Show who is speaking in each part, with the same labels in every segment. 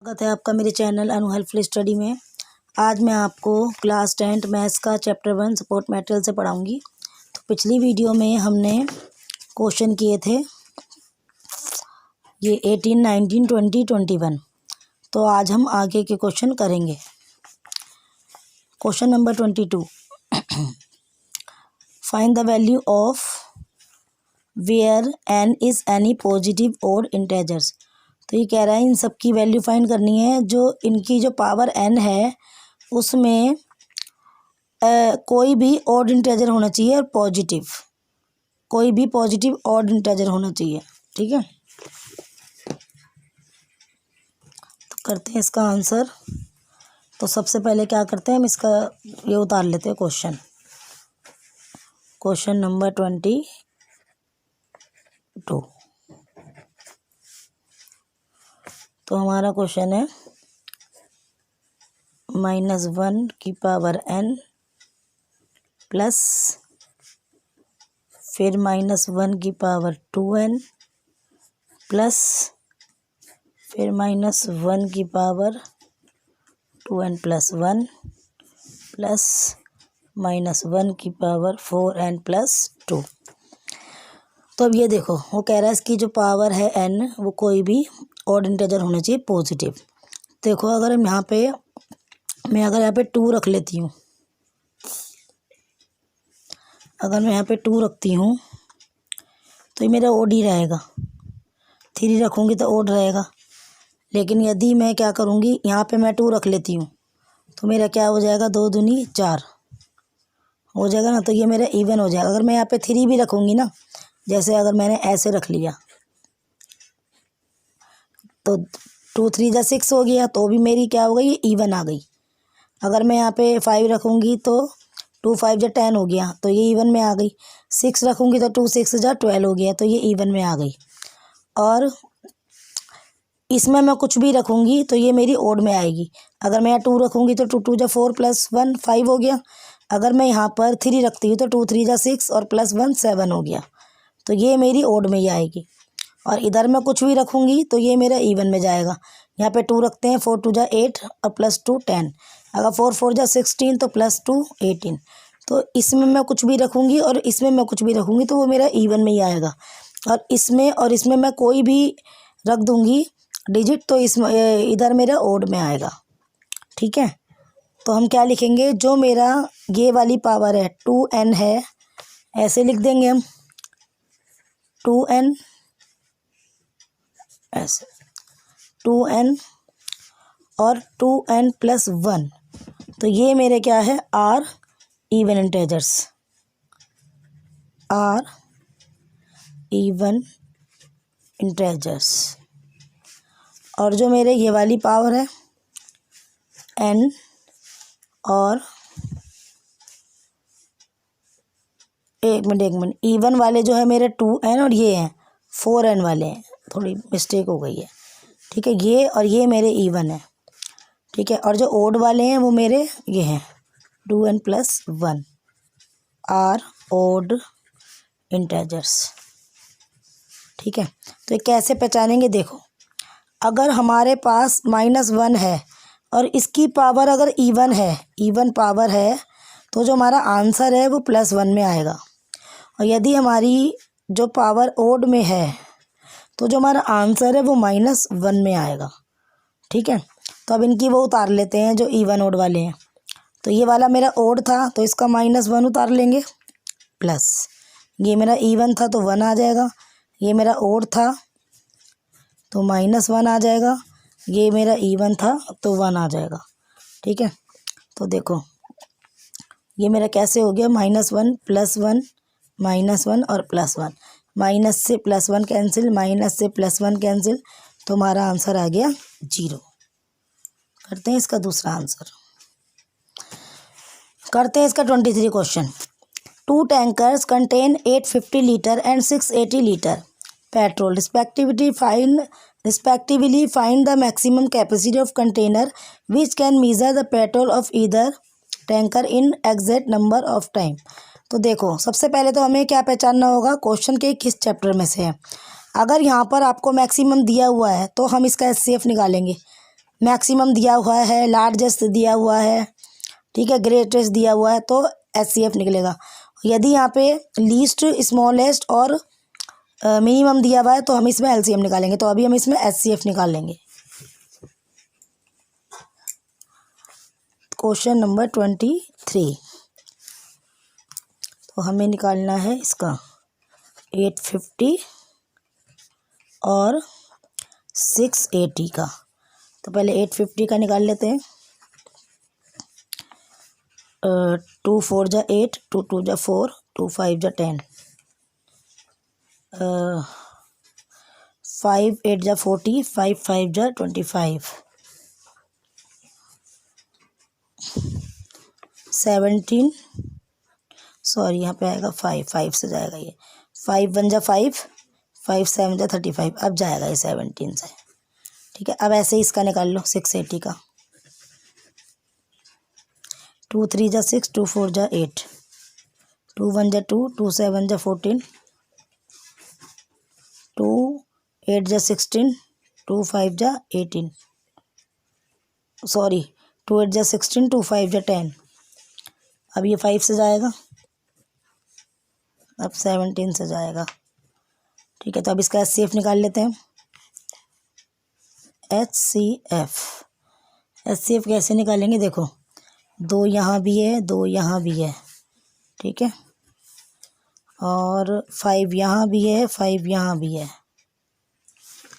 Speaker 1: स्वागत है आपका मेरे चैनल अनु हेल्पफुल स्टडी में। आज मैं आपको क्लास 10 मैथ्स का चैप्टर 1 सपोर्ट मटेरियल से पढ़ाऊंगी। तो पिछली वीडियो में हमने क्वेश्चन किए थे ये 18, 19, 20, 21। तो आज हम आगे के क्वेश्चन करेंगे। Question number 22, find the value of where n is any positive odd integers. तो ये कह रहा है इन सब की वैल्यू फाइंड करनी है जो इनकी जो पावर n है उसमें कोई भी ऑड इंटेजर होना चाहिए और पॉजिटिव, कोई भी पॉजिटिव ऑड इंटेजर होना चाहिए। ठीक है, तो करते हैं इसका आंसर। तो सबसे पहले क्या करते हैं, हम इसका ये उतार लेते हैं क्वेश्चन नंबर 22। तो हमारा क्वेश्चन है -1 की पावर n प्लस फिर -1 की पावर 2n प्लस फिर -1 की पावर 2n प्लस 1 प्लस -1 की पावर 4n प्लस 2। तो अब ये देखो, वो कह रहा है इसकी जो पावर है n वो कोई भी ऑड इंटीजर होना चाहिए पॉजिटिव। देखो अगर हम यहाँ पे अगर यहाँ पे 2 रख लेती हूँ, अगर मैं यहाँ पे 2 रखती हूँ तो ये मेरा ओड ही रहेगा। 3 रखूँगी तो ओड रहेगा। लेकिन यदि मैं क्या करूँगी, यहाँ पे मैं 2 रख लेती हूँ तो मेरा क्या हो जाएगा, 2 दूनी 4 हो जाएगा ना। तो ये मेरा इवन हो जाएगा। अगर मैं यहाँ पे 3 भी रखूँगी ना, जैसे अगर मैंने ऐसे रख लिया तो 2 3 जा 6 हो गया, तो भी मेरी क्या हो गई, ये इवन आ गई। अगर मैं यहाँ पे 5 रखूँगी तो 2 5 जा 10 हो गया, तो ये इवन में आ गई। 6 रखूँगी तो 2 6 जा 12 हो गया, तो ये इवन में आ गई। और इसमें मैं कुछ भी रखूँगी तो ये मेरी ओड में आएगी। अगर मैं यहाँ 2 रखूँगी तो 2 2 जा 4 प्लस 1 5 हो गया। अगर मैं यहाँ पर 3 रखती हूँ तो 2 3 जा 6 और प्लस 1 7 हो गया, तो ये मेरी ओड में ही आएगी। और इधर मैं कुछ भी रखूँगी तो ये मेरा इवन में जाएगा। यहाँ पे 2 रखते हैं, 4 2 जा 8 और प्लस 2 10। अगर 4 4 जा 16 तो प्लस 2 18। तो इसमें मैं कुछ भी रखूँगी और इसमें मैं कुछ भी रखूँगी तो वो मेरा इवन में ही आएगा। और इसमें मैं कोई भी रख दूँगी डिजिट तो इसमें इधर मेरा ओड में आएगा। ठीक है, तो हम क्या लिखेंगे, जो मेरा ये वाली पावर है 2n है, ऐसे लिख देंगे हम 2n, ऐसे 2n और 2n प्लस 1। तो ये मेरे क्या है, are even integers, are even integers. और जो मेरे ये वाली पावर है n और एक मिनट इवन वाले जो है मेरे 2n और ये हैं 4n वाले हैं, थोड़ी मिस्टेक हो गई है। ठीक है, ये और ये मेरे इवन है। ठीक है, और जो ओड वाले हैं वो मेरे ये हैं 2n plus 1, are odd integers. ठीक है, तो ये कैसे पहचानेंगे, देखो अगर हमारे पास -1 है और इसकी पावर अगर इवन है, इवन पावर है, तो जो हमारा आंसर है वो +1 में आएगा। और यदि हमारी जो पावर ओड में है तो जो हमारा आंसर है वो -1 में आएगा। ठीक है, तो अब इनकी वो उतार लेते हैं जो इवन ओड वाले हैं। तो ये वाला मेरा ओड था तो इसका -1 उतार लेंगे, प्लस ये मेरा इवन था तो 1 आ जाएगा। ये मेरा ओड था तो -1 आ जाएगा। ये मेरा इवन था तो 1 आ जाएगा। ठीक है, तो देखो ये मेरा कैसे हो गया, -1 +1 -1 और +1, माइनस से +1 कैंसिल, माइनस से +1 कैंसिल, तो हमारा आंसर आ गया 0। करते हैं इसका दूसरा आंसर, करते हैं इसका 23 question. 2 tankers contain 850 litre and 680 litre petrol respectively find the maximum capacity of container which can measure the petrol of either tanker in exact number of time। तो देखो सबसे पहले तो हमें क्या पहचानना होगा, क्वेश्चन के किस चैप्टर में से है। अगर यहाँ पर आपको मैक्सिमम दिया हुआ है तो हम इसका एचसीएफ निकालेंगे। मैक्सिमम दिया हुआ है, लार्जेस्ट दिया हुआ है, ठीक है, ग्रेटेस्ट दिया हुआ है, तो HCF निकलेगा। यदि यहाँ पे लीस्ट, स्मॉलेस्ट और मिनिमम दिया हुआ है तो हम इसमें LCM निकालेंगे। तो अभी हम इसमें HCF निकाल लेंगे। क्वेश्चन नंबर 23, तो हमें निकालना है इसका 850 और 680 का। तो पहले 850 का निकाल लेते हैं। 2 4 जा 8, 2 2 जा 4, 2 5 जा 10, 5 8 जा 40, 5 5 जा 25, 17, सॉरी यहाँ पे आएगा 5 से जाएगा ये, 5 1 जा 5, 5 7 जा 35, अब जाएगा ये 17 से, ठीक है। अब ऐसे ही इसका निकाल लो 680 का। 2 3 जा 6, 2 4 जा 8, 2 1 जा 2, 2 7 जा 14, 2 8 जा 16, 2 5 जा 18, सॉरी 2 8 जा 16, 2 5 जा 10। अब ये 5 से जाएगा, अब 17 से जाएगा, ठीक है। तो अब इसका HCF निकाल लेते हैं। HCF कैसे निकालेंगे, देखो 2 यहाँ भी है, 2 यहाँ भी है, ठीक है, और 5 यहाँ भी है, 5 यहाँ भी है,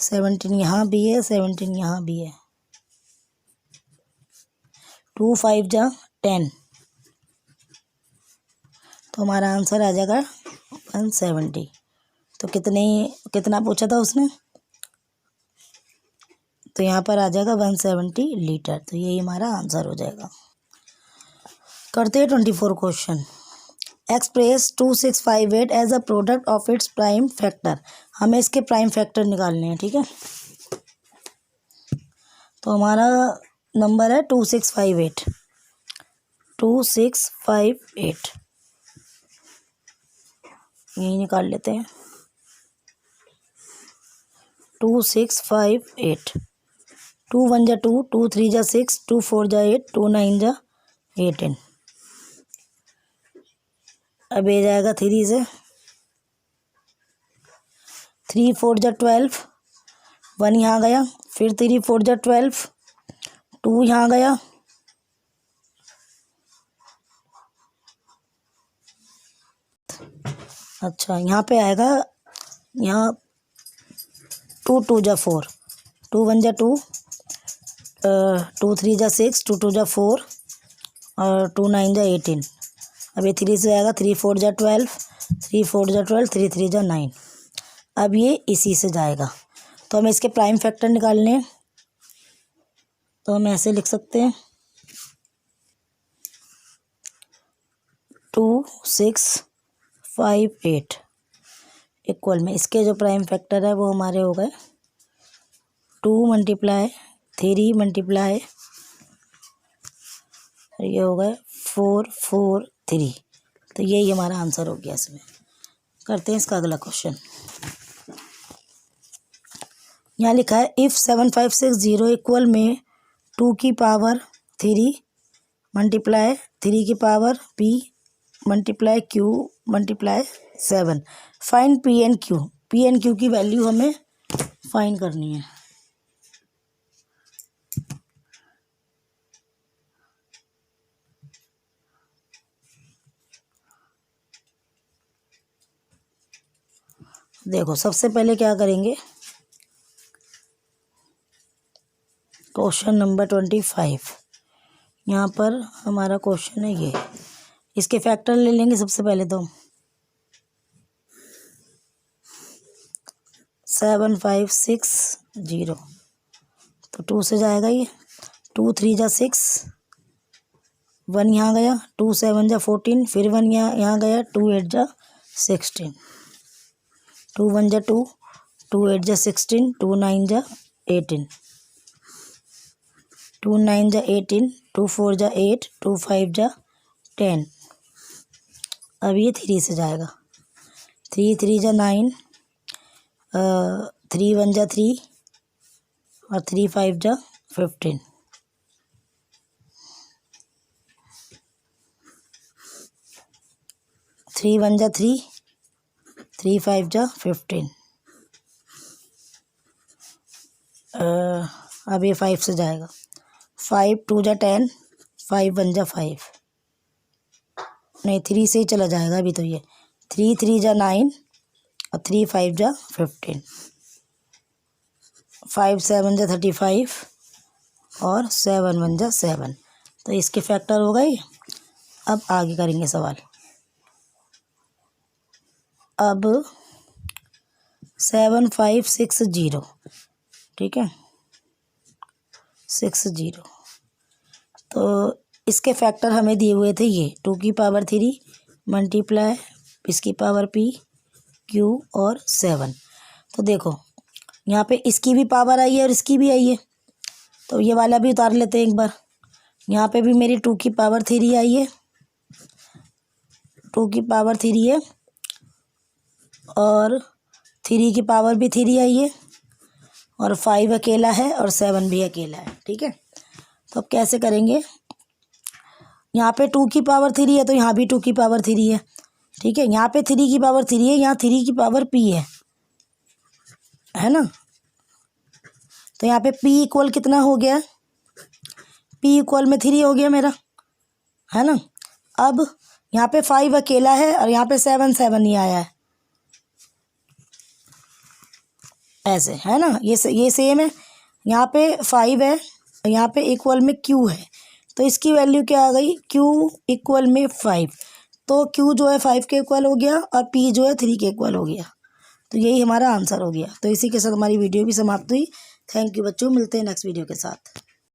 Speaker 1: 17 यहाँ भी है, 17 यहाँ भी है, 2 5 जा 10, तो हमारा आंसर आ जाएगा 170। तो कितना पूछा था उसने, तो यहाँ पर आ जाएगा 170 लीटर। तो यही हमारा आंसर हो जाएगा। करते हैं 24 question. Express 2658 as a product of its prime factor. हमें इसके प्राइम फैक्टर निकालने हैं, ठीक है। तो हमारा नंबर है 2658, 2658 यही निकाल लेते हैं। 2658, 2 1 जा 2, 2 3 जा 6, 2 4 जा 8, 2 9 जा 18। अब ये जाएगा 3 से, 3 4 जा 12, 1 यहाँ गया, फिर 3 4 जा 12, 2 यहाँ गया, अच्छा यहाँ पे आएगा, यहाँ 2 2 जा 4, 2 1 जा 2, 2 3 जा 6, 2 2 जा 4 और 2 9 जा 18। अब ये 3 से आएगा, 3 4 जा 12, 3 4 जा 12, 3 3 जा 9। अब ये इसी से जाएगा। तो हमें इसके प्राइम फैक्टर निकालने हैं, तो हम ऐसे लिख सकते हैं 2658 इक्वल में इसके जो प्राइम फैक्टर है वो हमारे हो गए 2 × 3 × ये हो गए 4 4 3। तो यही हमारा आंसर हो गया इसमें। करते हैं इसका अगला क्वेश्चन। यहाँ लिखा है इफ़ 7560 इक्वल में 2 की पावर 3 मल्टीप्लाई 3 की power p multiply q multiply 7, find p and q। p and q की वैल्यू हमें फाइंड करनी है। देखो सबसे पहले क्या करेंगे, क्वेश्चन नंबर 25 यहाँ पर हमारा क्वेश्चन है ये। इसके फैक्टर ले लेंगे सबसे पहले तो 7560, तो 2 से जाएगा ये, 2 3 जा 6, 1 यहाँ गया, 2 7 जा 14, फिर 1 यहाँ गया, 2 8 जा 16, 2 1 जा 2, 2 8 जा 16, 2 9 जा 18, 2 9 जा 18, 2 4 जा 8, 2 5 जा 10। अब ये 3 से जाएगा, 3 3 जा 9, 3 1 जा 3 और 3 5 जा 15। थ्री वन जा 3, 3 5 जा 15। अब ये 5 से जाएगा, 5 2 जा 10, 5 1 जा 5, नहीं 3 से ही चला जाएगा अभी तो ये, 3 3 जा 9 और 3 5 जा 15, 5 7 जा 35 और 7 1 जा 7। तो इसके फैक्टर हो गए। अब आगे करेंगे सवाल। अब 7 5 6 0, ठीक है, 6 0। तो इसके फैक्टर हमें दिए हुए थे ये 2 की पावर 3 मल्टीप्लाई इसकी पावर p q और 7। तो देखो यहाँ पे इसकी भी पावर आई है और इसकी भी आई है, तो ये वाला भी उतार लेते हैं एक बार। यहाँ पे भी मेरी 2 की पावर 3 आई है, 2 की पावर 3 है और 3 की पावर भी 3 आई है और 5 अकेला है और 7 भी अकेला है, ठीक है। तो अब कैसे करेंगे, यहाँ पे 2 की पावर 3 है तो यहाँ भी 2 की पावर 3 है, ठीक है। यहाँ पे 3 की पावर 3 है, यहाँ 3 की पावर p है ना। तो यहाँ पे p इक्वल कितना हो गया, p इक्वल में 3 हो गया मेरा, है ना। अब यहाँ पे 5 अकेला है और यहाँ पे 7 7 ही आया है, ऐसे है ना। ये सेम है, यहाँ पे 5 है और यहाँ पे इक्वल में q है, तो इसकी वैल्यू क्या आ गई, q इक्वल में 5। तो q जो है 5 के इक्वल हो गया और p जो है 3 के इक्वल हो गया। तो यही हमारा आंसर हो गया। तो इसी के साथ हमारी वीडियो भी समाप्त हुई। थैंक यू बच्चों, मिलते हैं नेक्स्ट वीडियो के साथ।